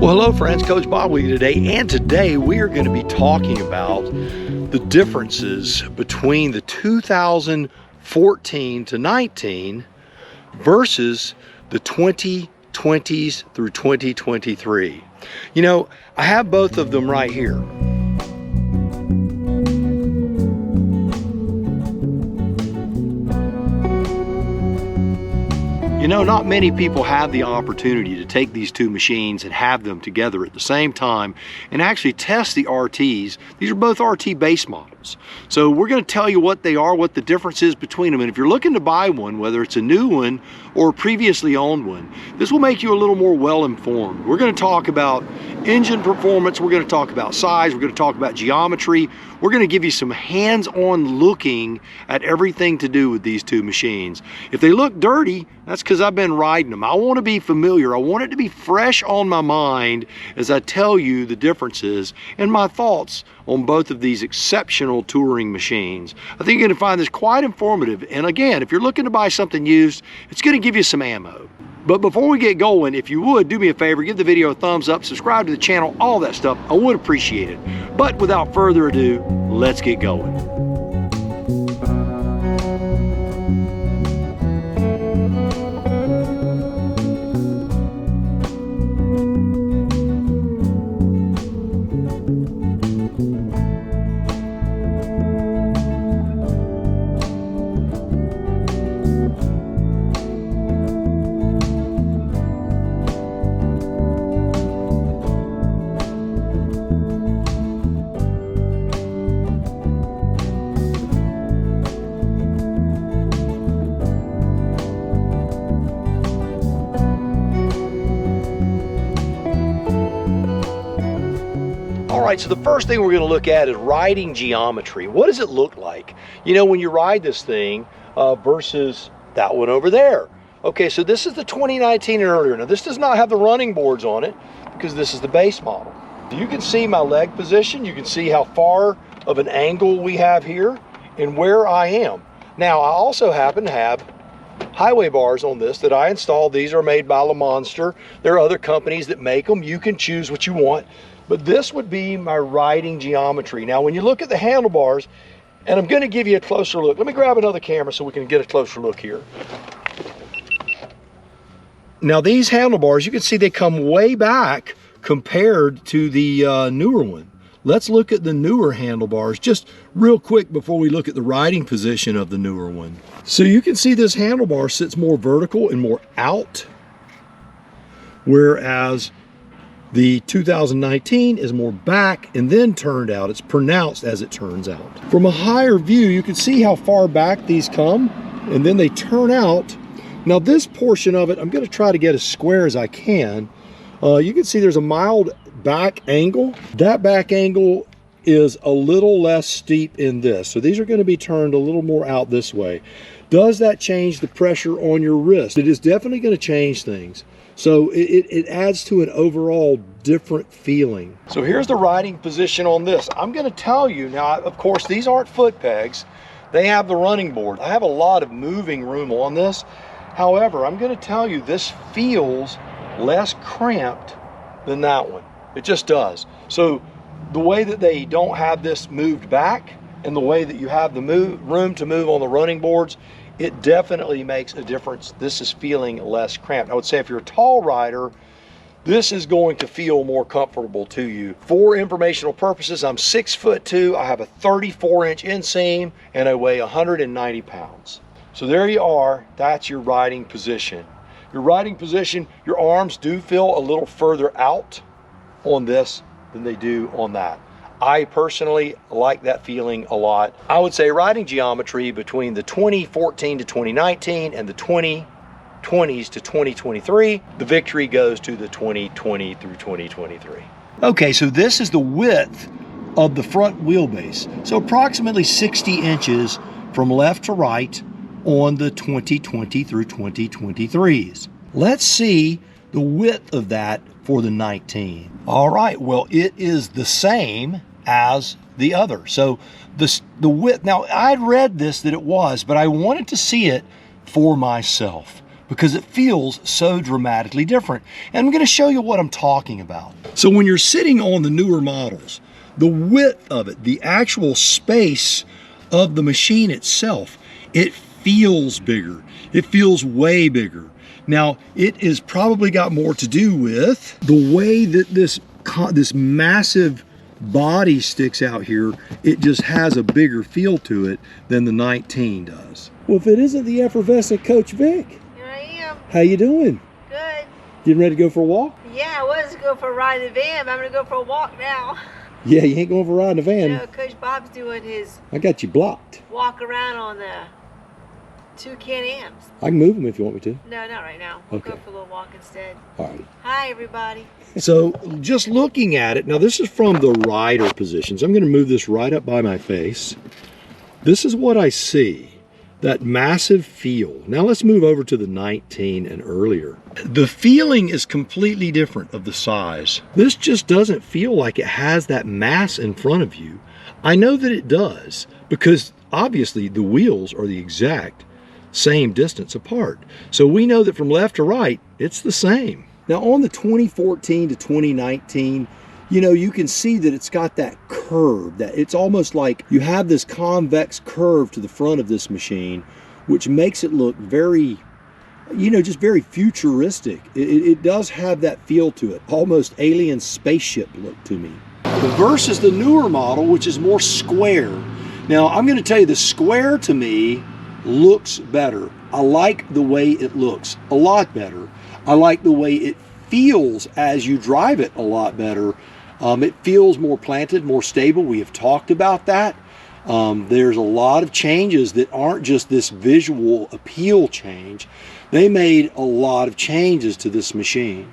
Well, hello friends, Coach Bob with you today, and today we are going to be talking about the differences between the 2014 to 19 versus the 2020s through 2023. You know, I have both of them right here. You know, not many people have the opportunity to take these two machines and have them together at the same time and actually test the RTs. These are both RT base models. So we're going to tell you what they are, what the difference is between them. And if you're looking to buy one, whether it's a new one or a previously owned one, this will make you a little more well-informed. We're going to talk about engine performance. We're going to talk about size. We're going to talk about geometry. We're going to give you some hands-on looking at everything to do with these two machines. If they look dirty, that's because I've been riding them. I want to be familiar. I want it to be fresh on my mind as I tell you the differences and my thoughts on both of these exceptional touring machines. I think you're going to find this quite informative. And again, if you're looking to buy something used, it's going to give you some ammo. But before we get going, if you would, do me a favor, give the video a thumbs up, subscribe to the channel, all that stuff. I would appreciate it. But without further ado, let's get going. All right, so the first thing we're going to look at is riding geometry. What does it look like, you know, when you ride this thing versus that one over there? Okay, so this is the 2019 and earlier. Now, this does not have the running boards on it because this is the base model. You can see my leg position. You can see how far of an angle we have here and where I am. Now, I also happen to have highway bars on this that I installed. These are made by Le Monster. There are other companies that make them. You can choose what you want. But this would be my riding geometry. Now, when you look at the handlebars, and I'm going to give you a closer look. Let me grab another camera so we can get a closer look here. Now, these handlebars, you can see they come way back compared to the newer one. Let's look at the newer handlebars just real quick before we look at the riding position of the newer one. So you can see this handlebar sits more vertical and more out, whereas the 2019 is more back and then turned out. It's pronounced as it turns out. From a higher view, you can see how far back these come and then they turn out. Now this portion of it, I'm going to try to get as square as I can. You can see there's a mild back angle. That back angle is a little less steep in this. So these are going to be turned a little more out this way. Does that change the pressure on your wrist? It is definitely going to change things. So it adds to an overall different feeling. So here's the riding position on this. I'm going to tell you now, of course, these aren't foot pegs. They have the running board. I have a lot of moving room on this. However, I'm going to tell you this feels less cramped than that one. It just does. So the way that they don't have this moved back and the way that you have the room to move on the running boards, it definitely makes a difference. This is feeling less cramped. I would say if you're a tall rider, this is going to feel more comfortable to you. For informational purposes, I'm 6'2". I have a 34-inch inseam and I weigh 190 pounds. So there you are. That's your riding position. Your riding position, your arms do feel a little further out on this than they do on that. I personally like that feeling a lot. I would say riding geometry between the 2014 to 2019 and the 2020s to 2023, the victory goes to the 2020 through 2023. Okay, so this is the width of the front wheelbase. So approximately 60 inches from left to right on the 2020 through 2023s. Let's see the width of that for the 19. All right, well, it is the same as the other. So the width, now I'd read this that it was, but I wanted to see it for myself. because it feels so dramatically different. And I'm going to show you what I'm talking about. So when you're sitting on the newer models, the width of it, the actual space of the machine itself, it feels bigger. It feels way bigger. Now, it is probably got more to do with the way that this massive body sticks out here. It just has a bigger feel to it than the 19 does. Well, if it isn't the effervescent Coach Vic. Here I am. How you doing? Good. Getting ready to go for a walk? Yeah, I was going to go for a ride in the van, but I'm going to go for a walk now. Yeah, you ain't going for a ride in the van. No, Coach Bob's doing his I got you blocked. walk around on the 2 Can-Ams. I can move them if you want me to. No, not right now. We'll Okay. go for a little walk instead. All right. Hi, everybody. So just looking at it, now this is from the rider positions. I'm going to move this right up by my face. This is what I see. That massive feel. Now let's move over to the 19 and earlier. The feeling is completely different of the size. This just doesn't feel like it has that mass in front of you. I know that it does because obviously the wheels are the exact same distance apart. So we know that from left to right, it's the same. Now on the 2014 to 2019, you know, you can see that it's got that curve, that it's almost like you have this convex curve to the front of this machine, which makes it look very, you know, just very futuristic. It does have that feel to it, almost alien spaceship look to me. Versus the newer model, which is more square. Now, I'm going to tell you, the square to me looks better. I like the way it looks a lot better. I like the way it feels as you drive it a lot better. It feels more planted, more stable. We have talked about that. There's a lot of changes that aren't just this visual appeal change. They made a lot of changes to this machine.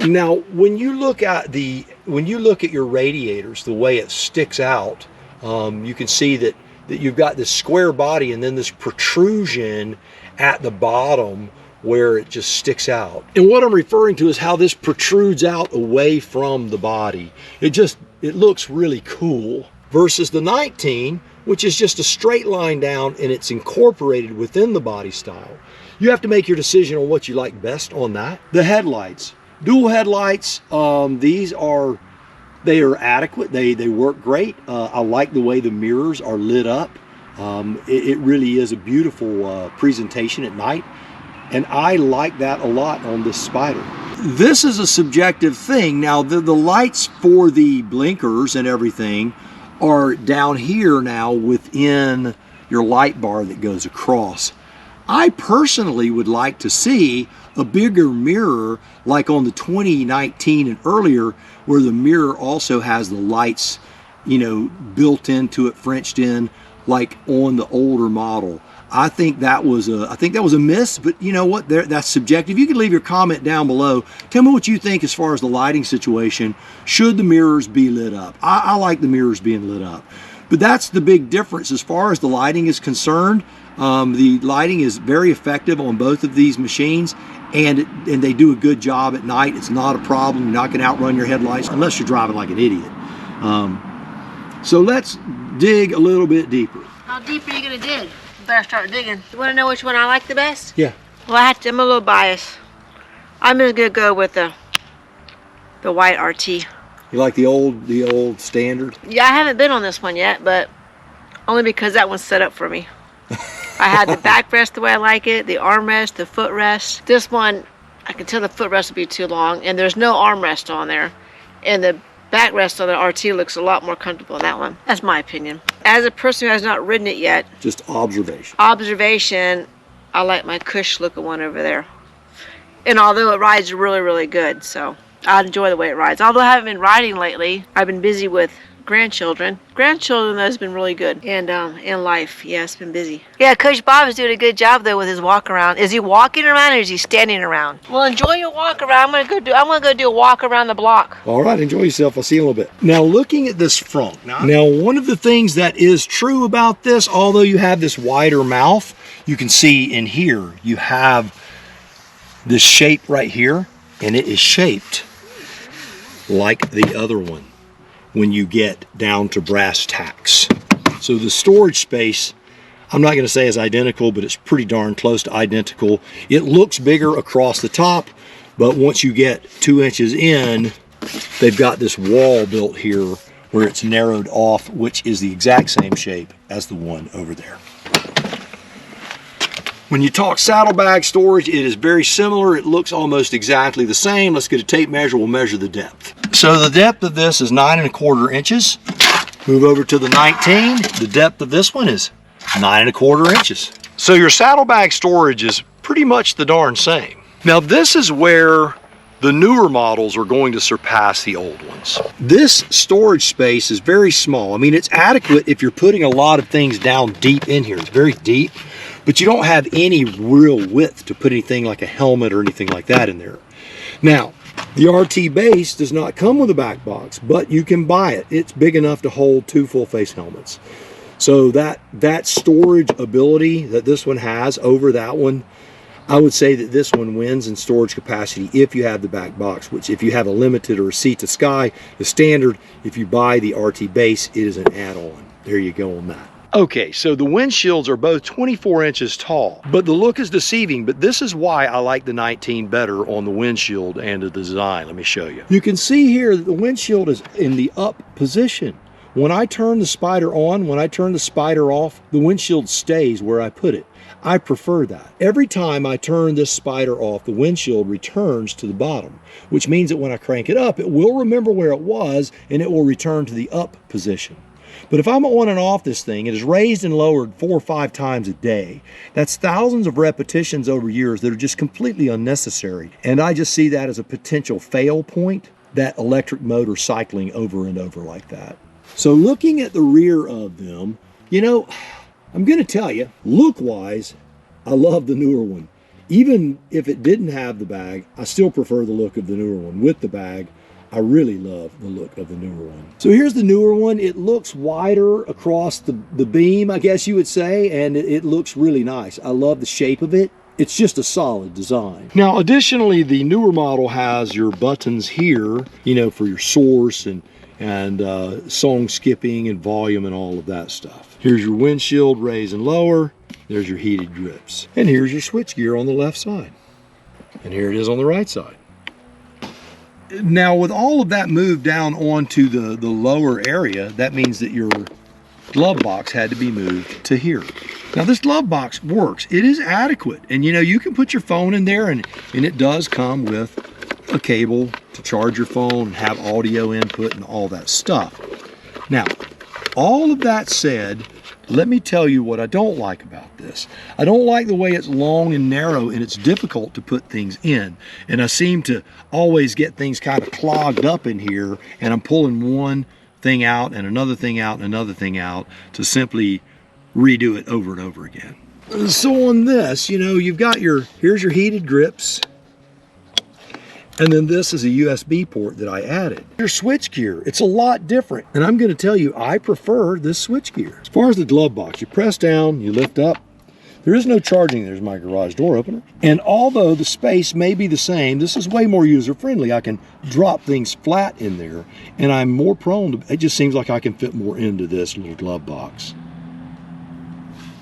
Now, when you look at your radiators, the way it sticks out, you can see that you've got this square body and then this protrusion at the bottom where it just sticks out. And what I'm referring to is how this protrudes out away from the body. It looks really cool. Versus the 19, which is just a straight line down and it's incorporated within the body style. You have to make your decision on what you like best on that. The headlights, dual headlights, they are adequate. They work great. I like the way the mirrors are lit up. It really is a beautiful presentation at night. And I like that a lot on this Spyder. This is a subjective thing. Now, the lights for the blinkers and everything are down here now within your light bar that goes across. I personally would like to see a bigger mirror like on the 2019 and earlier, where the mirror also has the lights, you know, built into it, Frenched in, like on the older model. I think that was a miss, but you know what? That's subjective. You can leave your comment down below. Tell me what you think as far as the lighting situation. Should the mirrors be lit up? I like the mirrors being lit up. But that's the big difference as far as the lighting is concerned. The lighting is very effective on both of these machines, and they do a good job at night. It's not a problem. You're not going to outrun your headlights unless you're driving like an idiot. So let's dig a little bit deeper. How deep are you going to dig? Better start digging. You want to know which one I like the best? Yeah. Well, I'm a little biased. I'm just gonna go with the white RT. You like the old standard? Yeah, I haven't been on this one yet, but only because that one's set up for me. I had the backrest the way I like it, the armrest, the footrest. This one, I can tell the footrest will be too long, and there's no armrest on there. And the backrest on the RT looks a lot more comfortable in that one. That's my opinion. As a person who has not ridden it yet, just observation. I like my cush looking one over there. And although it rides really, really good, so I enjoy the way it rides. Although I haven't been riding lately, I've been busy with grandchildren. Grandchildren, though, has been really good. And in life, yeah, it's been busy. Yeah, Coach Bob is doing a good job, though, with his walk around. Is he walking around or is he standing around? Well, enjoy your walk around. I'm gonna go do a walk around the block. All right, enjoy yourself. I'll see you in a little bit. Now, looking at this front. Now, one of the things that is true about this, although you have this wider mouth, you can see in here, you have this shape right here, and it is shaped like the other one when you get down to brass tacks. So the storage space, I'm not going to say it's identical, but it's pretty darn close to identical. It looks bigger across the top, but once you get 2 inches in, they've got this wall built here where it's narrowed off, which is the exact same shape as the one over there. When you talk saddlebag storage, it is very similar. It looks almost exactly the same. Let's get a tape measure. We'll measure the depth. So the depth of this is 9 1/4 inches. Move over to the 19. The depth of this one is 9 1/4 inches. So your saddlebag storage is pretty much the darn same. Now this is where the newer models are going to surpass the old ones. This storage space is very small. I mean, it's adequate if you're putting a lot of things down deep in here. It's very deep, but you don't have any real width to put anything like a helmet or anything like that in there. Now, the RT base does not come with a back box, but you can buy it. It's big enough to hold 2 full face helmets. So that storage ability that this one has over that one, I would say that this one wins in storage capacity if you have the back box, which if you have a limited or a seat to sky is standard. If you buy the RT base, it is an add-on. There you go on that. Okay, so the windshields are both 24 inches tall, but the look is deceiving, but this is why I like the 19 better on the windshield and the design. Let me show you. You can see here that the windshield is in the up position. When I turn the Spyder on, when I turn the Spyder off, the windshield stays where I put it. I prefer that. Every time I turn this Spyder off, the windshield returns to the bottom, which means that when I crank it up, it will remember where it was and it will return to the up position. But if I'm on and off this thing, it is raised and lowered 4 or 5 times a day. That's thousands of repetitions over years that are just completely unnecessary. And I just see that as a potential fail point, that electric motor cycling over and over like that. So looking at the rear of them, you know, I'm going to tell you, look-wise, I love the newer one. Even if it didn't have the bag, I still prefer the look of the newer one. With the bag, I really love the look of the newer one. So here's the newer one. It looks wider across the beam, I guess you would say, and it looks really nice. I love the shape of it. It's just a solid design. Now, additionally, the newer model has your buttons here, you know, for your source and song skipping and volume and all of that stuff. Here's your windshield raise and lower. There's your heated grips. And here's your switchgear on the left side. And here it is on the right side. Now, with all of that moved down onto the lower area, that means that your glove box had to be moved to here. Now, this glove box works. It is adequate. And, you know, you can put your phone in there, and it does come with a cable to charge your phone and have audio input and all that stuff. Now, all of that said, let me tell you what I don't like about this. I don't like the way it's long and narrow and it's difficult to put things in. And I seem to always get things kind of clogged up in here, and I'm pulling one thing out and another thing out and another thing out to simply redo it over and over again. So on this, you know, you've got here's your heated grips. And then this is a USB port that I added. Your switchgear, it's a lot different. And I'm gonna tell you, I prefer this switchgear. As far as the glove box, you press down, you lift up. There is no charging. There's my garage door opener. And although the space may be the same, this is way more user-friendly. I can drop things flat in there, and I'm more prone to, it just seems like I can fit more into this little glove box.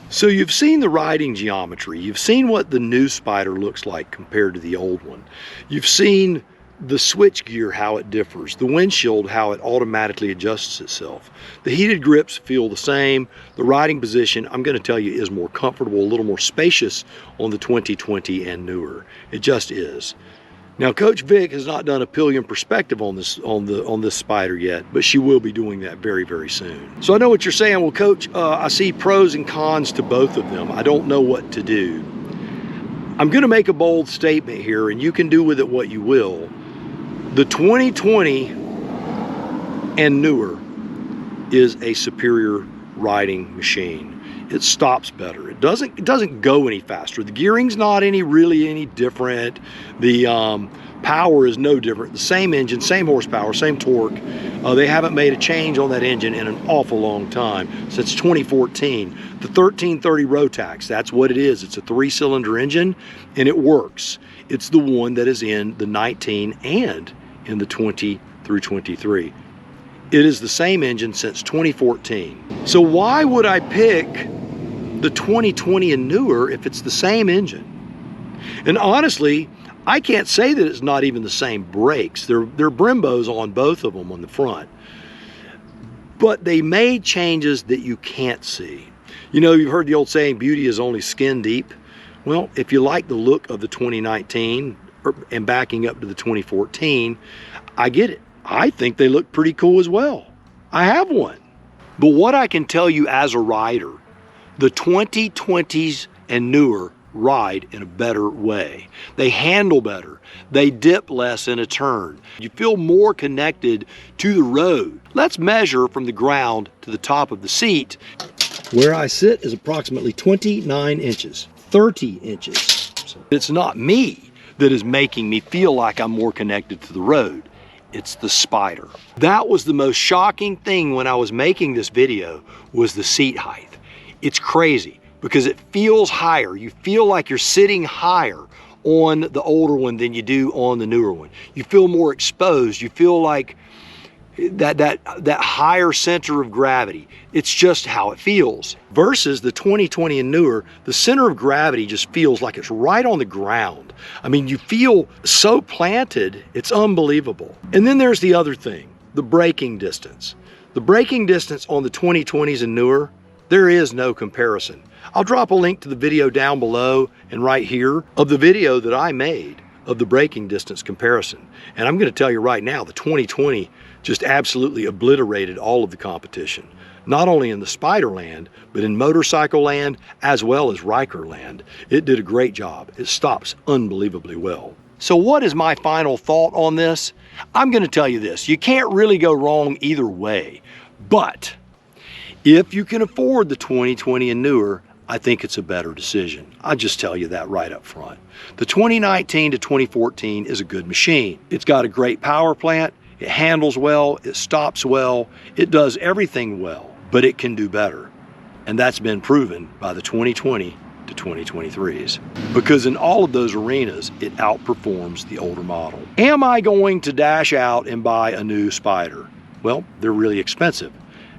So you've seen the riding geometry. You've seen what the new Spyder looks like compared to the old one. You've seen the switchgear, how it differs. The windshield, how it automatically adjusts itself. The heated grips feel the same. The riding position, I'm going to tell you, is more comfortable, a little more spacious on the 2020 and newer. It just is. Now, Coach Vic has not done a pillion perspective on this Spyder yet, but she will be doing that very, very soon. So I know what you're saying. Well, Coach, I see pros and cons to both of them. I don't know what to do. I'm going to make a bold statement here, and you can do with it what you will. The 2020 and newer is a superior riding machine. It stops better. It doesn't go any faster. The gearing's not really any different. The power is no different. The same engine, same horsepower, same torque. They haven't made a change on that engine in an awful long time, since 2014. The 1330 Rotax, that's what it is. It's a 3-cylinder engine, and it works. It's the one that is in the 19 and in the 20 through 23. It is the same engine since 2014. So why would I pick the 2020 and newer if it's the same engine. And honestly, I can't say that it's not even the same brakes. They're Brembos on both of them on the front. But they made changes that you can't see. You know, you've heard the old saying, beauty is only skin deep. Well, if you like the look of the 2019 and backing up to the 2014, I get it. I think they look pretty cool as well. I have one. But what I can tell you as a rider, the 2020s and newer ride in a better way. They handle better. They dip less in a turn. You feel more connected to the road. Let's measure from the ground to the top of the seat. Where I sit is approximately 29 inches, 30 inches. So it's not me that is making me feel like I'm more connected to the road. It's the Spyder. That was the most shocking thing when I was making this video, was the seat height. It's crazy because it feels higher. You feel like you're sitting higher on the older one than you do on the newer one. You feel more exposed. You feel like that higher center of gravity. It's just how it feels. Versus the 2020 and newer, the center of gravity just feels like it's right on the ground. I mean, you feel so planted, it's unbelievable. And then there's the other thing, the braking distance. The braking distance on the 2020s and newer, there is no comparison. I'll drop a link to the video down below and right here of the video that I made of the braking distance comparison. And I'm gonna tell you right now, the 2020 just absolutely obliterated all of the competition. Not only in the Spyder land, but in motorcycle land, as well as Riker land. It did a great job. It stops unbelievably well. So what is my final thought on this? I'm gonna tell you this, you can't really go wrong either way, but if you can afford the 2020 and newer, I think it's a better decision. I'll just tell you that right up front. The 2019 to 2014 is a good machine. It's got a great power plant, it handles well, it stops well, it does everything well, but it can do better. And that's been proven by the 2020 to 2023s. Because in all of those arenas, it outperforms the older model. Am I going to dash out and buy a new Spyder? Well, they're really expensive.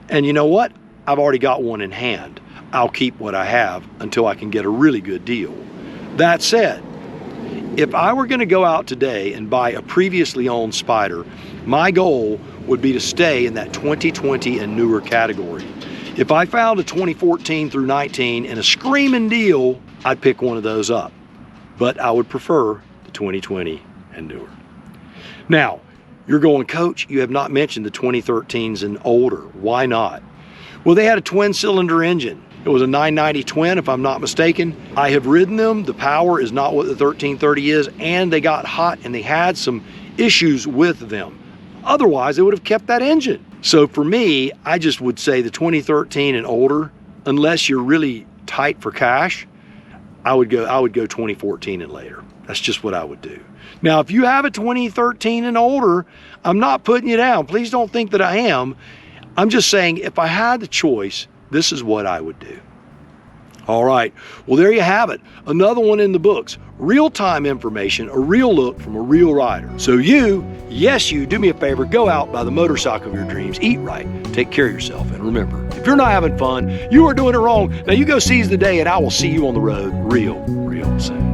And you know what? I've already got one in hand. I'll keep what I have until I can get a really good deal. That said, if I were going to go out today and buy a previously owned Spyder, my goal would be to stay in that 2020 and newer category. If I found a 2014 through 19 and a screaming deal, I'd pick one of those up. But I would prefer the 2020 and newer. Now, you're going, Coach, you have not mentioned the 2013s and older. Why not? Well, they had a twin-cylinder engine. It was a 990 twin, if I'm not mistaken. I have ridden them. The power is not what the 1330 is, and they got hot and they had some issues with them. Otherwise, they would have kept that engine. So for me, I just would say the 2013 and older, unless you're really tight for cash, I would go 2014 and later. That's just what I would do. Now, if you have a 2013 and older, I'm not putting you down. Please don't think that I am. I'm just saying, if I had the choice, this is what I would do. All right, well, there you have it. Another one in the books. Real-time information, a real look from a real rider. So you, yes you, do me a favor, go out, buy the motorcycle of your dreams, eat right, take care of yourself, and remember, if you're not having fun, you are doing it wrong. Now you go seize the day, and I will see you on the road real soon.